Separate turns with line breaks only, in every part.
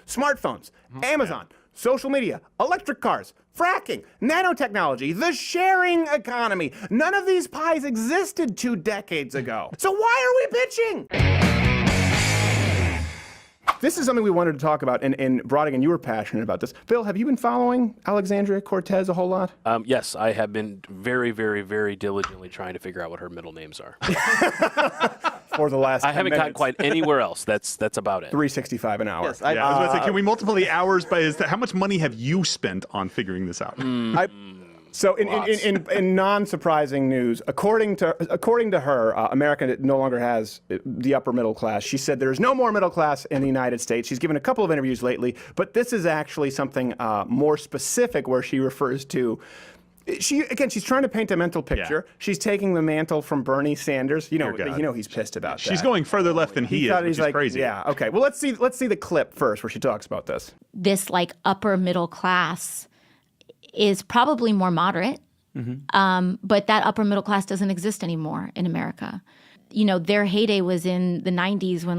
smartphones, Amazon, social media, electric cars, fracking, nanotechnology, the sharing economy. None of these pies existed 2 decades ago. So why are we bitching? This is something we wanted to talk about, and Brodigan, you were passionate about this. Bill, have you been following Alexandria Cortez a whole lot?
Yes, I have been very, very, very diligently trying to figure out what her middle names are.
For the last 10
I haven't
minutes.
gotten quite anywhere else. That's about it.
$3.65 an hour.
Yes, I was about to say, can we multiply the hours by how much money have you spent on figuring this out?
So in non-surprising news, according to her, America no longer has the upper middle class. She said there's no more middle class in the United States. She's given a couple of interviews lately, but this is actually something more specific where she refers to. She's trying to paint a mental picture. Yeah. She's taking the mantle from Bernie Sanders. You know he's pissed about that.
She's going further left than he is, which is crazy.
Yeah. Okay. Well, let's see the clip first where she talks about this.
This upper middle class is probably more moderate, but that upper middle class doesn't exist anymore in America. Their heyday was in the 90s when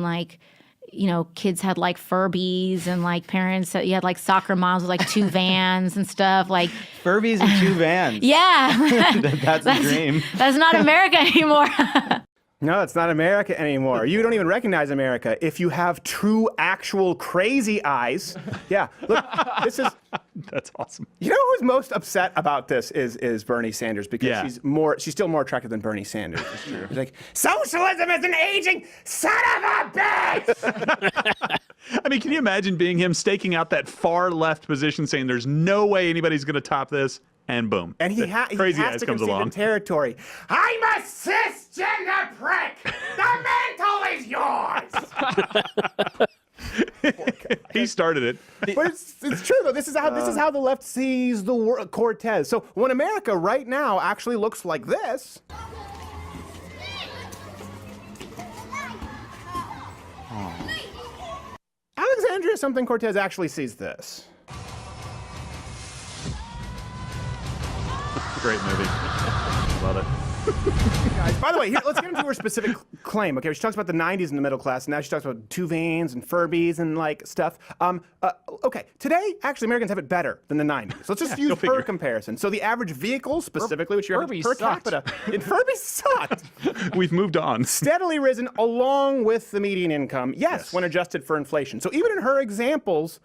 kids had Furbies and parents, you had soccer moms with 2 vans and stuff
Furbies and 2 vans.
Yeah.
That's the dream.
That's not America anymore.
No, it's not America anymore. You don't even recognize America if you have true, actual crazy eyes. Yeah, look, this is...
That's awesome.
You know who's most upset about this is Bernie Sanders, because she's still more attractive than Bernie Sanders. It's true. She's like, socialism is an aging son of a bitch!
I mean, can you imagine being him staking out that far left position saying there's no way anybody's going to top this? And boom.
And he has to concede the territory. I'm a cisgender prick. The mantle is yours.
He started it.
But it's true though. This is how the left sees the word Cortez. So when America right now actually looks like this. Alexandria something Cortez actually sees this.
Great movie. Love it.
Guys, by the way, here, let's get into her specific claim. Okay, she talks about the 90s in the middle class, and now she talks about 2 vans and Furbies and stuff. Okay, today, actually, Americans have it better than the 90s. So let's just use her comparison. So the average vehicle, specifically, which you have per capita, in Furbies sucked.
We've moved on.
Steadily risen along with the median income, yes, when adjusted for inflation. So even in her examples,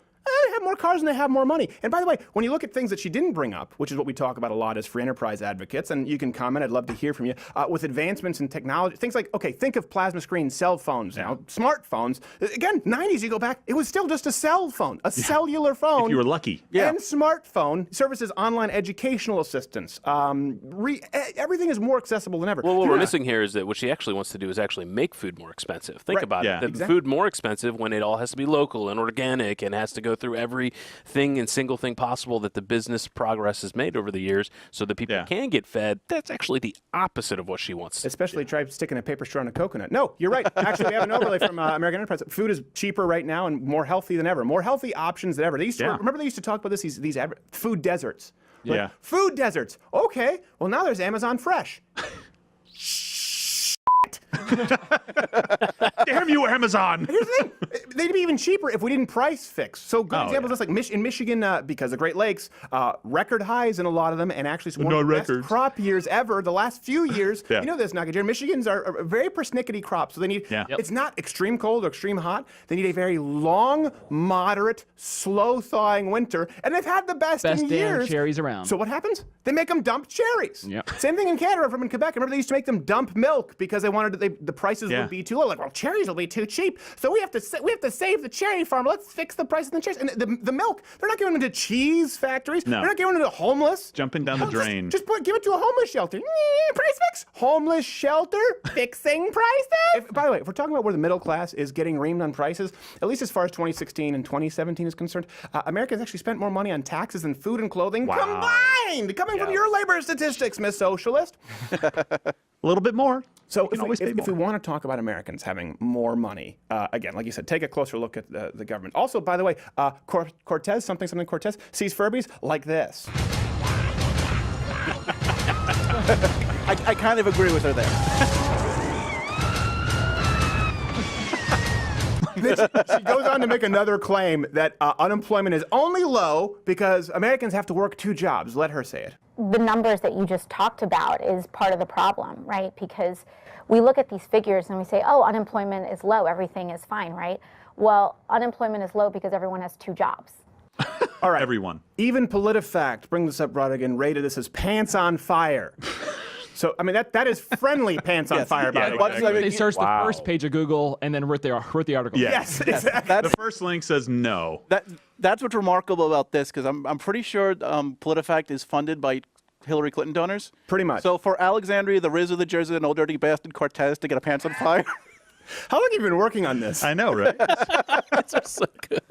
they have more cars and they have more money. And by the way, when you look at things that she didn't bring up, which is what we talk about a lot as free enterprise advocates, and you can comment, I'd love to hear from you, with advancements in technology, things like, okay, think of plasma screen cell phones now, smartphones. Again, 90s, you go back, it was still just a cell phone, a cellular phone.
If you were lucky.
And smartphone services, online educational assistance. Everything is more accessible than ever.
Well, what we're missing here is that what she actually wants to do is actually make food more expensive. Think about it. The food more expensive when it all has to be local and organic and has to go through everything and single thing possible that the business progress has made over the years so that people can get fed. That's actually the opposite of what she wants.
Especially try sticking a paper straw in a coconut. No, you're right. Actually, we have an overlay from American Enterprise. Food is cheaper right now and more healthy than ever. More healthy options than ever. They used to, remember they used to talk about this, these food deserts. Food deserts. Okay, well now there's Amazon Fresh.
Damn you, Amazon!
Here's the thing. They'd be even cheaper if we didn't price fix. So good examples is in Michigan, because the Great Lakes, record highs in a lot of them, and actually some of the best crop years ever. The last few years, you know this, Nugget. Michigans are very persnickety crops, so they need. It's not extreme cold or extreme hot. They need a very long, moderate, slow thawing winter, and they've had the best in years.
Cherries around.
So what happens? They make them dump cherries. Same thing in Canada from in Quebec. Remember they used to make them dump milk because they wanted the prices would be too low. Like, well, cherries will be too cheap, so we have to save the cherry farm. Let's fix the price of the cherries. And the milk, they're not giving them to cheese factories. No. They're not giving them to homeless.
Jumping down the drain.
Just give it to a homeless shelter. Price fix. Homeless shelter fixing prices. By the way, if we're talking about where the middle class is getting reamed on prices, at least as far as 2016 and 2017 is concerned, America has actually spent more money on taxes and food and clothing combined, coming from your labor statistics, Miss Socialist.
A little bit more.
So if we want to talk about Americans having more money, again, like you said, take a closer look at the government. Also, by the way, Cortez, something Cortez, sees Furbies like this.
I kind of agree with her there.
She goes on to make another claim that unemployment is only low because Americans have to work 2 jobs. Let her say it.
The numbers that you just talked about is part of the problem, right? Because we look at these figures and we say, oh, unemployment is low, everything is fine, right? Well, unemployment is low because everyone has 2 jobs.
All right. Everyone.
Even PolitiFact, bring this up, Rodigan, rated this as pants on fire. So, I mean, that is friendly pants on fire, by the way.
They searched the first page of Google and then wrote the article.
Yes, exactly.
The first link says no.
That's what's remarkable about this, because I'm pretty sure PolitiFact is funded by Hillary Clinton donors.
Pretty much.
So for Alexandria, the Riz of the Jersey, and old dirty bastard Cortez to get a pants on fire.
How long have you been working on this?
I know, right?
It's so good.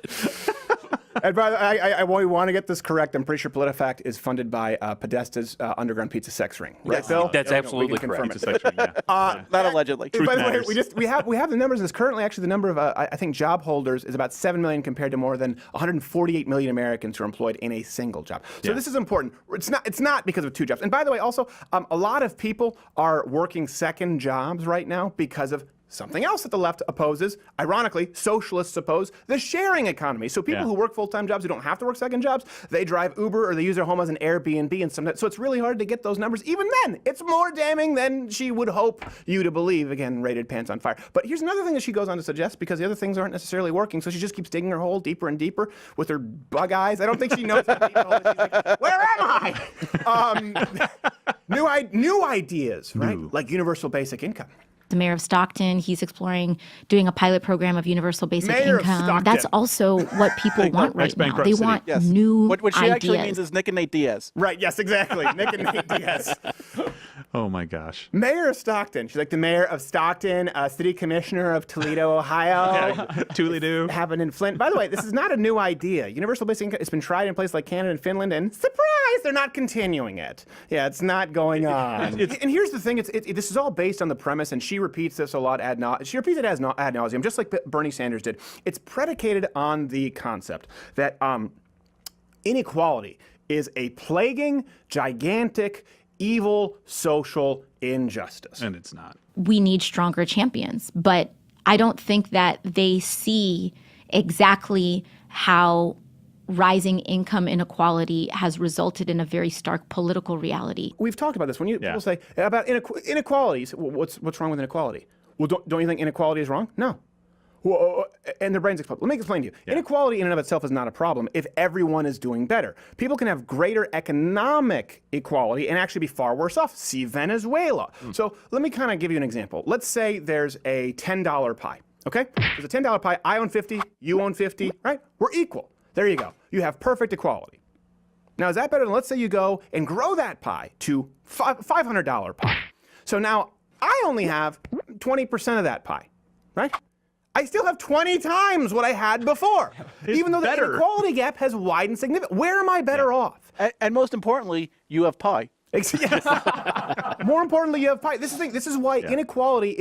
And by the way, I want to get this correct. I'm pretty sure PolitiFact is funded by Podesta's underground pizza sex ring. Right, Bill?
That's absolutely
we can confirm
correct.
it.
Not allegedly.
By the way,
matters.
we have the numbers. It's currently actually the number of I think job holders is about 7 million compared to more than 148 million Americans who are employed in a single job. So this is important. It's not because of 2 jobs. And by the way, also a lot of people are working second jobs right now because of something else that the left opposes. Ironically, socialists oppose the sharing economy. So people who work full-time jobs who don't have to work second jobs, they drive Uber or they use their home as an Airbnb and sometimes. So it's really hard to get those numbers. Even then, it's more damning than she would hope you to believe. Again, rated pants on fire. But here's another thing that she goes on to suggest, because the other things aren't necessarily working. So she just keeps digging her hole deeper and deeper with her bug eyes. I don't think she knows how deep the hole is. She's like, where am I? New ideas, right? Like universal basic income.
The mayor of Stockton, he's exploring doing a pilot program of universal basic
Mayor of
income.
Stockton.
That's also what people want right now.
bankrupt
They
city.
want
Yes.
new
What she
ideas.
actually means is Nick and Nate Diaz.
Right, yes, exactly. Nick and Nate Diaz.
Oh, my gosh.
Mayor of Stockton. She's like the mayor of Stockton, city commissioner of Toledo, Ohio.
Toodly-doo.
Happened in Flint. By the way, this is not a new idea. Universal basic income has been tried in places like Canada and Finland, and surprise, they're not continuing it. Yeah, it's not going on. And here's the thing: this is all based on the premise, and she repeats this a lot she repeats it ad nauseum, just like Bernie Sanders did. It's predicated on the concept that inequality is a plaguing, gigantic, evil social injustice.
And it's not.
We need stronger champions, but I don't think that they see exactly how rising income inequality has resulted in a very stark political reality.
We've talked about this. When people say about inequalities, what's wrong with inequality? Well, don't you think inequality is wrong? No. Well, and their brains explode. Let me explain to you. Yeah. Inequality in and of itself is not a problem if everyone is doing better. People can have greater economic equality and actually be far worse off. See Venezuela. So let me kind of give you an example. Let's say there's a $10 pie, okay? There's a $10 pie. I own 50, you own 50, right? We're equal. There you go. You have perfect equality. Now, is that better than, let's say you go and grow that pie to $500 pie. So now I only have 20% of that pie, right? I still have 20 times what I had before, even though the inequality gap has widened significantly. Where am I better off?
And most importantly, you have pie.
Yes. More importantly, you have pie. This is why inequality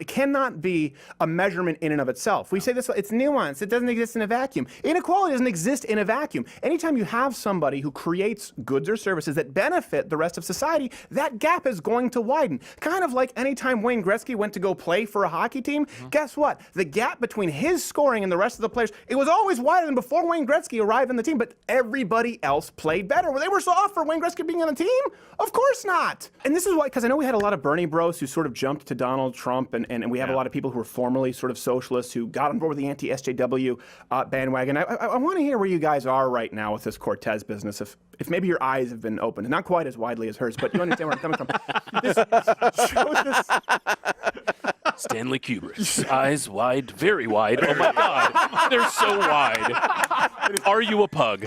cannot be a measurement in and of itself. We say this, it's nuanced. It doesn't exist in a vacuum. Inequality doesn't exist in a vacuum. Anytime you have somebody who creates goods or services that benefit the rest of society, that gap is going to widen. Kind of like anytime Wayne Gretzky went to go play for a hockey team, guess what? The gap between his scoring and the rest of the players, it was always wider than before Wayne Gretzky arrived on the team, but everybody else played better. Well, they were soft for Wayne Gretzky being on the team? Of course not. And this is why, because I know we had a lot of Bernie bros who sort of jumped to Donald Trump, and we have a lot of people who are formerly sort of socialists who got on board with the anti-SJW bandwagon. I want to hear where you guys are right now with this Cortez business, if maybe your eyes have been opened, not quite as widely as hers, but you understand where I'm coming from. This shows this.
Stanley Kubrick's eyes wide, very wide. Oh my God, they're so wide. Are you a pug?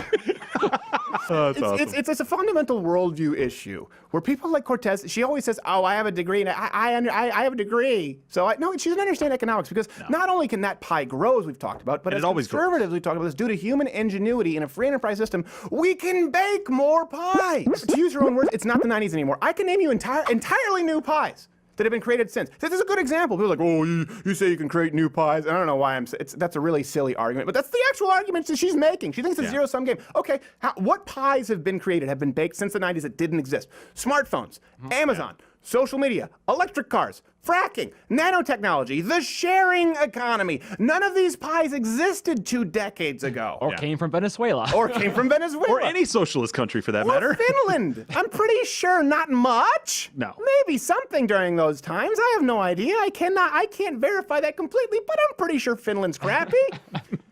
Oh, that's awesome.
It's a fundamental worldview issue where people like Cortez, she always says, "Oh, I have a degree, and I have a degree." So no, she doesn't understand economics, because not only can that pie grow, as we've talked about, but as conservatives we've talked about this, due to human ingenuity in a free enterprise system, we can bake more pies. To use her own words, it's not the 90s anymore. I can name you entirely new pies that have been created since. This is a good example. People are like, oh, you say you can create new pies. I don't know why that's a really silly argument, but that's the actual argument that she's making. She thinks it's a zero-sum game. Okay, what pies have been created, have been baked since the 90s that didn't exist? Smartphones, Amazon, social media, electric cars, fracking, nanotechnology, the sharing economy. None of these pies existed 2 decades ago.
Or came from Venezuela.
Or came from Venezuela.
Or any socialist country for that matter.
Finland. I'm pretty sure not much.
No.
Maybe something during those times. I have no idea. I can't verify that completely, but I'm pretty sure Finland's crappy.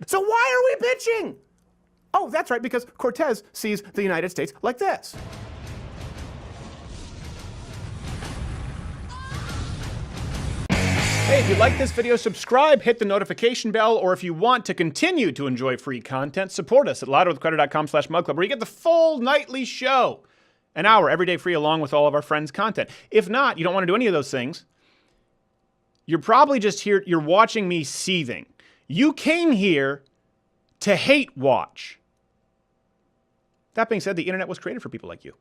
So why are we bitching? Oh, that's right, because Cortez sees the United States like this. Hey, if you like this video, subscribe, hit the notification bell, or if you want to continue to enjoy free content, support us at louderwithcrowder.com/mugclub, where you get the full nightly show. An hour every day free along with all of our friends' content. If not, you don't want to do any of those things, you're probably just here, you're watching me seething. You came here to hate watch. That being said, the internet was created for people like you.